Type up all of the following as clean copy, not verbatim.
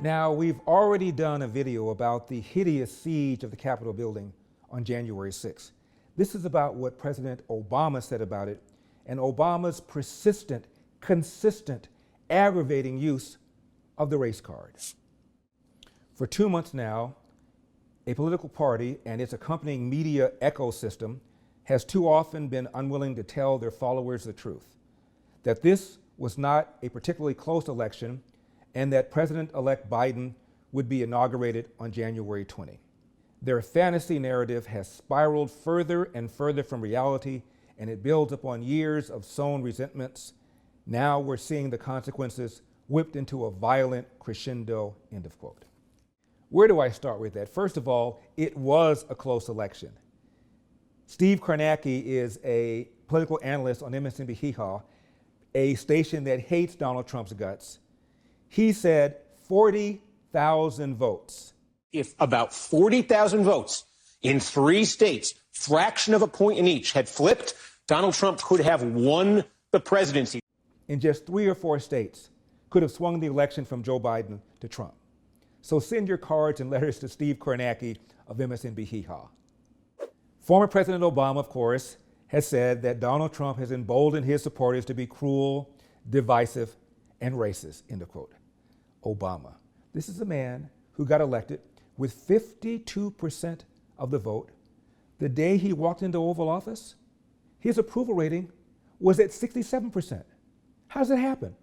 Now, we've already done a video about the hideous siege of the Capitol building on January 6th. This is about what President Obama said about it and Obama's persistent, consistent, aggravating use of the race card. For 2 months now, a political party and its accompanying media ecosystem has too often been unwilling to tell their followers the truth, that this was not a particularly close election and that President-elect Biden would be inaugurated on January 20. Their fantasy narrative has spiraled further and further from reality, and it builds upon years of sown resentments. Now we're seeing the consequences whipped into a violent crescendo, end of quote. Where do I start with that? First of all, it was a close election. Steve Kornacki is a political analyst on MSNBC, a station that hates Donald Trump's guts. He said 40,000 votes. If about 40,000 votes in 3 states, fraction of a point in each, had flipped, Donald Trump could have won the presidency. In just 3 or 4 states, could have swung the election from Joe Biden to Trump. So send your cards and letters to Steve Kornacki of MSNBC. Former President Obama, of course, has said that Donald Trump has emboldened his supporters to be cruel, divisive, and racist, end of quote. Obama. This is a man who got elected with 52% of the vote. The day he walked into Oval Office, his approval rating was at 67%. How does it happen?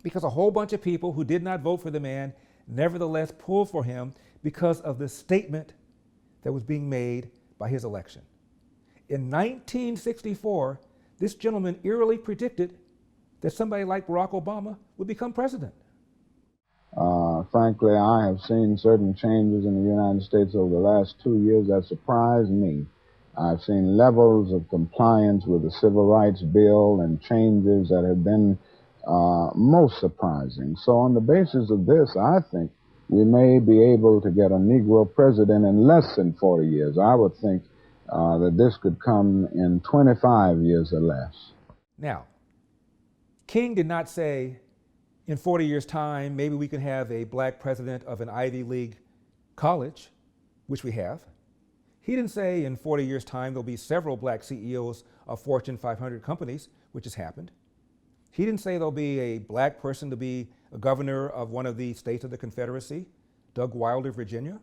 Because a whole bunch of people who did not vote for the man nevertheless pulled for him because of the statement that was being made by his election. In 1964, this gentleman eerily predicted that somebody like Barack Obama would become president. Frankly, I have seen certain changes in the United States over the last 2 years that surprised me. I've seen levels of compliance with the Civil Rights Bill and changes that have been most surprising. So on the basis of this, I think we may be able to get a Negro president in less than 40 years. I would think that this could come in 25 years or less. Now, King did not say, in 40 years' time, maybe we can have a black president of an Ivy League college, which we have. He didn't say in 40 years' time there'll be several black CEOs of Fortune 500 companies, which has happened. He didn't say there'll be a black person to be a governor of one of the states of the Confederacy, Doug Wilder, Virginia.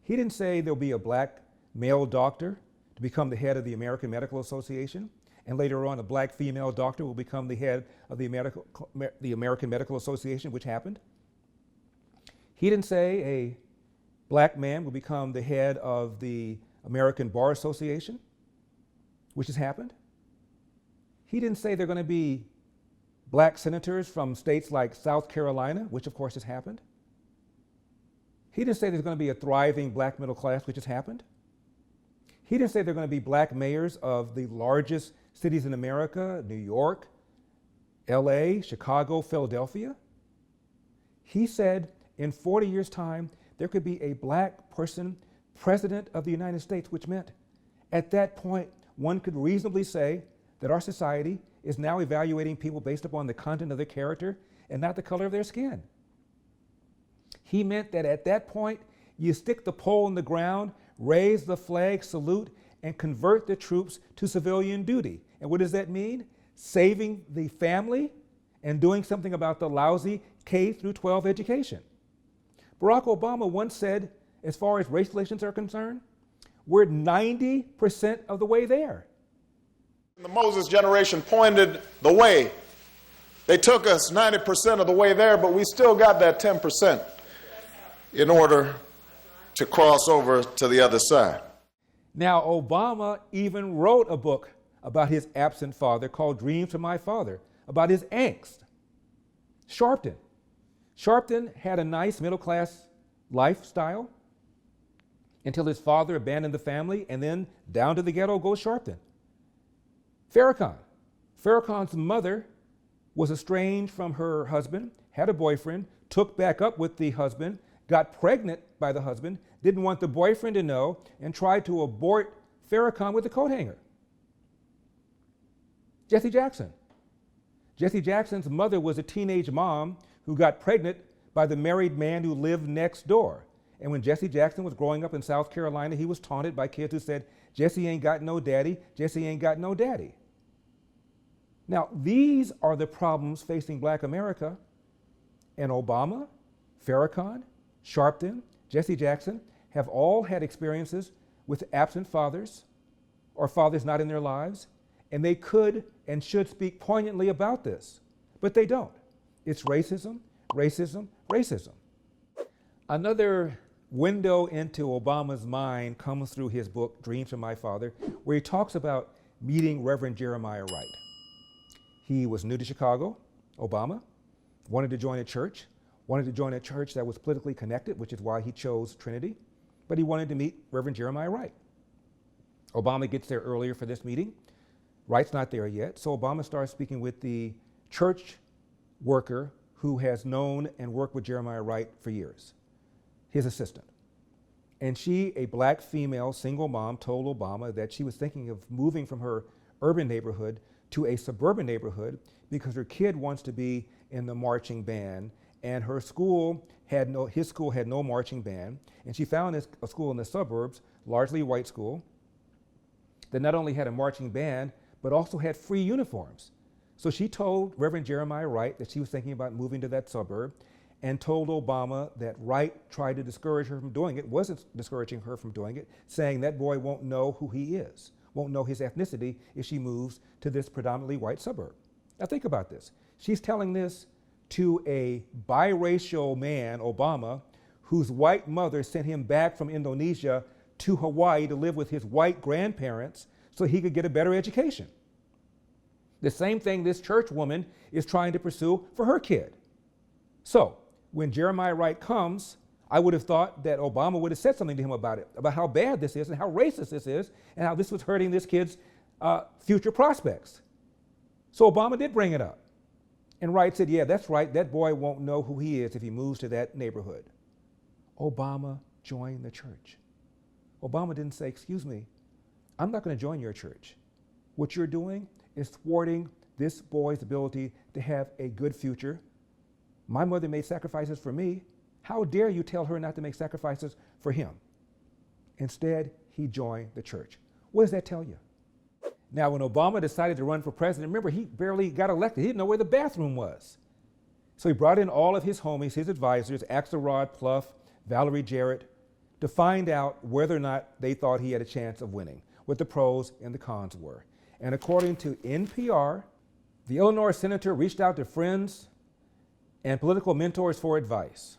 He didn't say there'll be a black male doctor to become the head of the American Medical Association, and later on a black female doctor will become the head of the American Medical Association, which happened. He didn't say a black man will become the head of the American Bar Association, which has happened. He didn't say there are going to be black senators from states like South Carolina, which of course has happened. He didn't say there's going to be a thriving black middle class, which has happened. He didn't say there are going to be black mayors of the largest cities in America, New York, LA, Chicago, Philadelphia. He said in 40 years' time, there could be a black person president of the United States, which meant at that point, one could reasonably say that our society is now evaluating people based upon the content of their character and not the color of their skin. He meant that at that point, you stick the pole in the ground, raise the flag, salute, and convert the troops to civilian duty. And what does that mean? Saving the family and doing something about the lousy K through 12 education. Barack Obama once said, as far as race relations are concerned, we're 90% of the way there. The Moses generation pointed the way. They took us 90% of the way there, but we still got that 10% in order to cross over to the other side. Now, Obama even wrote a book about his absent father called Dreams from My Father, about his angst. Sharpton had a nice middle-class lifestyle until his father abandoned the family, and then down to the ghetto goes Sharpton. Farrakhan's mother was estranged from her husband, had a boyfriend, took back up with the husband, got pregnant by the husband, didn't want the boyfriend to know, and tried to abort Farrakhan with a coat hanger. Jesse Jackson's mother was a teenage mom who got pregnant by the married man who lived next door. And when Jesse Jackson was growing up in South Carolina, he was taunted by kids who said, Jesse ain't got no daddy, Jesse ain't got no daddy. Now, these are the problems facing Black America, and Obama, Farrakhan, Sharpton, Jesse Jackson have all had experiences with absent fathers or fathers not in their lives, and they could and should speak poignantly about this, but they don't. It's racism, racism, racism. Another window into Obama's mind comes through his book, Dreams from My Father, where he talks about meeting Reverend Jeremiah Wright. He was new to Chicago, Obama, wanted to join a church that was politically connected, which is why he chose Trinity, but he wanted to meet Reverend Jeremiah Wright. Obama gets there earlier for this meeting. Wright's not there yet, so Obama starts speaking with the church worker who has known and worked with Jeremiah Wright for years, his assistant. And she, a Black female single mom, told Obama that she was thinking of moving from her urban neighborhood to a suburban neighborhood because her kid wants to be in the marching band, and his school had no marching band, and she found a school in the suburbs, largely white school, that not only had a marching band, but also had free uniforms. So she told Reverend Jeremiah Wright that she was thinking about moving to that suburb, and told Obama that Wright tried to discourage her from doing it, wasn't discouraging her from doing it, saying that boy won't know who he is, won't know his ethnicity if she moves to this predominantly white suburb. Now think about this. She's telling this to a biracial man, Obama, whose white mother sent him back from Indonesia to Hawaii to live with his white grandparents so he could get a better education. The same thing this church woman is trying to pursue for her kid. So when Jeremiah Wright comes, I would have thought that Obama would have said something to him about it, about how bad this is and how racist this is and how this was hurting this kid's future prospects. So Obama did bring it up. And Wright said, yeah, that's right, that boy won't know who he is if he moves to that neighborhood. Obama joined the church. Obama didn't say, excuse me, I'm not going to join your church. What you're doing is thwarting this boy's ability to have a good future. My mother made sacrifices for me. How dare you tell her not to make sacrifices for him? Instead, he joined the church. What does that tell you? Now, when Obama decided to run for president, remember, he barely got elected. He didn't know where the bathroom was. So he brought in all of his homies, his advisors, Axelrod, Plouffe, Valerie Jarrett, to find out whether or not they thought he had a chance of winning, what the pros and the cons were. And according to NPR, the Illinois senator reached out to friends and political mentors for advice,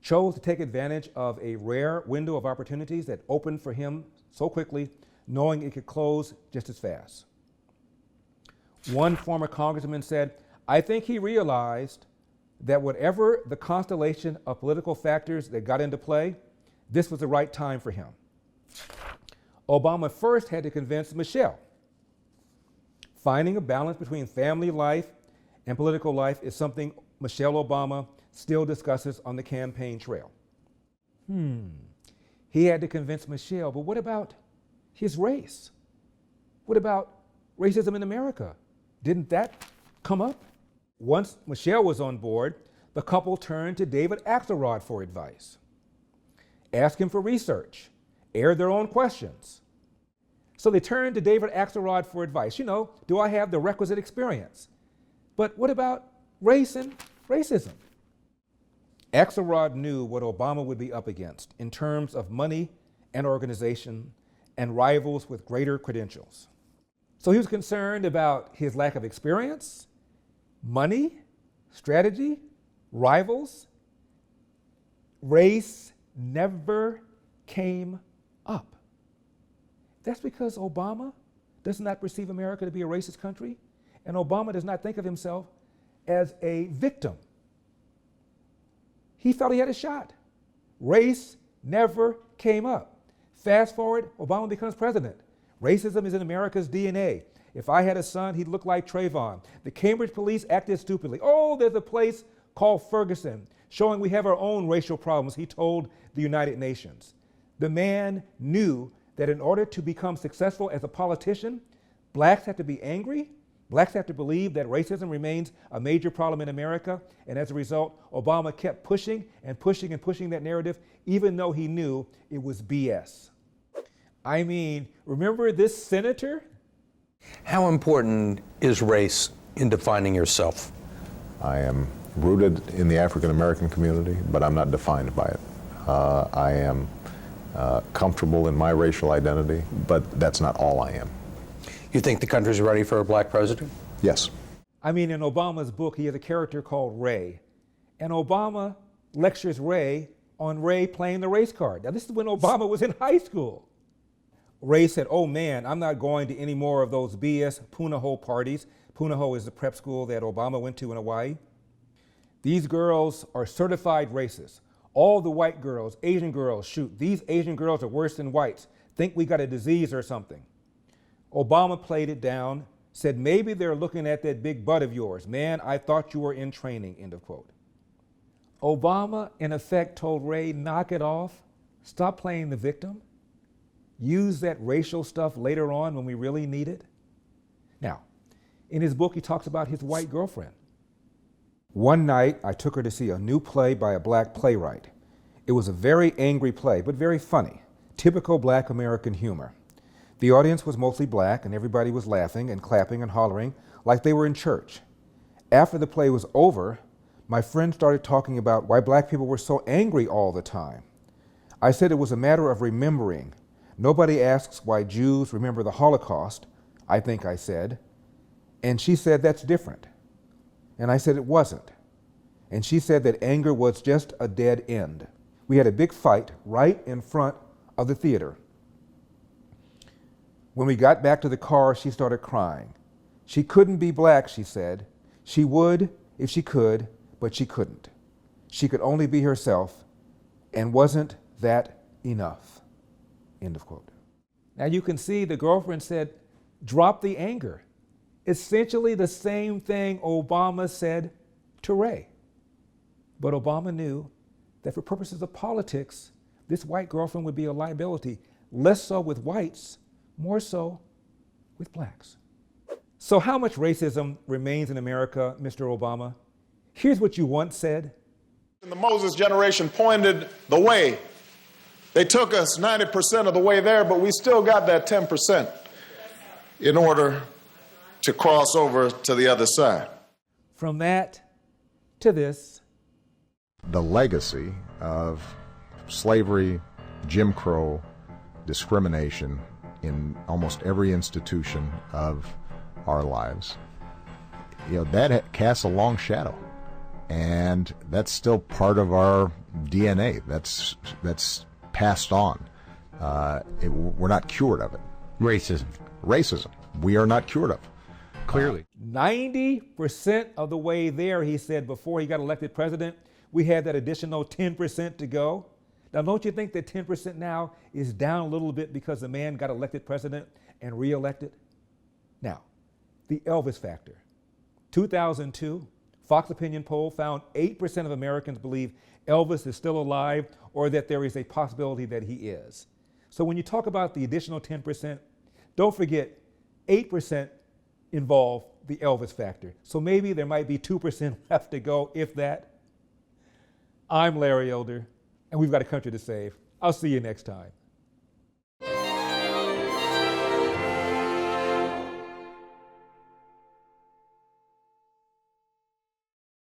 chose to take advantage of a rare window of opportunities that opened for him so quickly, knowing it could close just as fast. One former congressman said, I think he realized that whatever the constellation of political factors that got into play, this was the right time for him. Obama first had to convince Michelle. Finding a balance between family life and political life is something Michelle Obama still discusses on the campaign trail. He had to convince Michelle, but what about his race? What about racism in America? Didn't that come up? Once Michelle was on board, the couple turned to David Axelrod for advice. Ask him for research, air their own questions. So they turned to David Axelrod for advice. You know, do I have the requisite experience? But what about race and racism? Axelrod knew what Obama would be up against in terms of money and organization and rivals with greater credentials. So he was concerned about his lack of experience, money, strategy, rivals. Race never came up. That's because Obama does not perceive America to be a racist country, and Obama does not think of himself as a victim. He felt he had a shot. Race never came up. Fast forward, Obama becomes president. Racism is in America's DNA. If I had a son, he'd look like Trayvon. The Cambridge police acted stupidly. Oh, there's a place called Ferguson, showing we have our own racial problems, he told the United Nations. The man knew that in order to become successful as a politician, blacks have to be angry, Blacks have to believe that racism remains a major problem in America, and as a result, Obama kept pushing and pushing and pushing that narrative, even though he knew it was BS. I mean, remember this senator? How important is race in defining yourself? I am rooted in the African American community, but I'm not defined by it. I am comfortable in my racial identity, but that's not all I am. You think the country's ready for a black president? Yes. I mean, in Obama's book, he has a character called Ray. And Obama lectures Ray on Ray playing the race card. Now, this is when Obama was in high school. Ray said, oh man, I'm not going to any more of those BS Punahou parties. Punahou is the prep school that Obama went to in Hawaii. These girls are certified racists. All the white girls, Asian girls, shoot, these Asian girls are worse than whites. Think we got a disease or something. Obama played it down, said maybe they're looking at that big butt of yours. Man, I thought you were in training, end of quote. Obama, in effect, told Ray, knock it off, stop playing the victim, use that racial stuff later on when we really need it. Now, in his book, he talks about his white girlfriend. One night, I took her to see a new play by a black playwright. It was a very angry play, but very funny, typical black American humor. The audience was mostly black, and everybody was laughing and clapping and hollering like they were in church. After the play was over, my friend started talking about why black people were so angry all the time. I said it was a matter of remembering. Nobody asks why Jews remember the Holocaust, I think I said. And she said that's different. And I said it wasn't. And she said that anger was just a dead end. We had a big fight right in front of the theater. When we got back to the car, she started crying. She couldn't be black, she said. She would if she could, but she couldn't. She could only be herself, and wasn't that enough? End of quote. Now you can see the girlfriend said, drop the anger. Essentially the same thing Obama said to Ray. But Obama knew that for purposes of politics, this white girlfriend would be a liability, less so with whites, more so with blacks. So how much racism remains in America, Mr. Obama? Here's what you once said. The Moses generation pointed the way. They took us 90% of the way there, but we still got that 10% in order to cross over to the other side. From that to this. The legacy of slavery, Jim Crow, discrimination in almost every institution of our lives, that casts a long shadow. And that's still part of our DNA. That's passed on. We're not cured of it. Racism. We are not cured of it. Clearly. 90% of the way there, he said, before he got elected president. We had that additional 10% to go. Now, don't you think that 10% now is down a little bit because the man got elected president and reelected? Now, the Elvis factor. 2002, Fox Opinion poll found 8% of Americans believe Elvis is still alive or that there is a possibility that he is. So when you talk about the additional 10%, don't forget 8% involve the Elvis factor. So maybe there might be 2% left to go, if that. I'm Larry Elder, and we've got a country to save. I'll see you next time.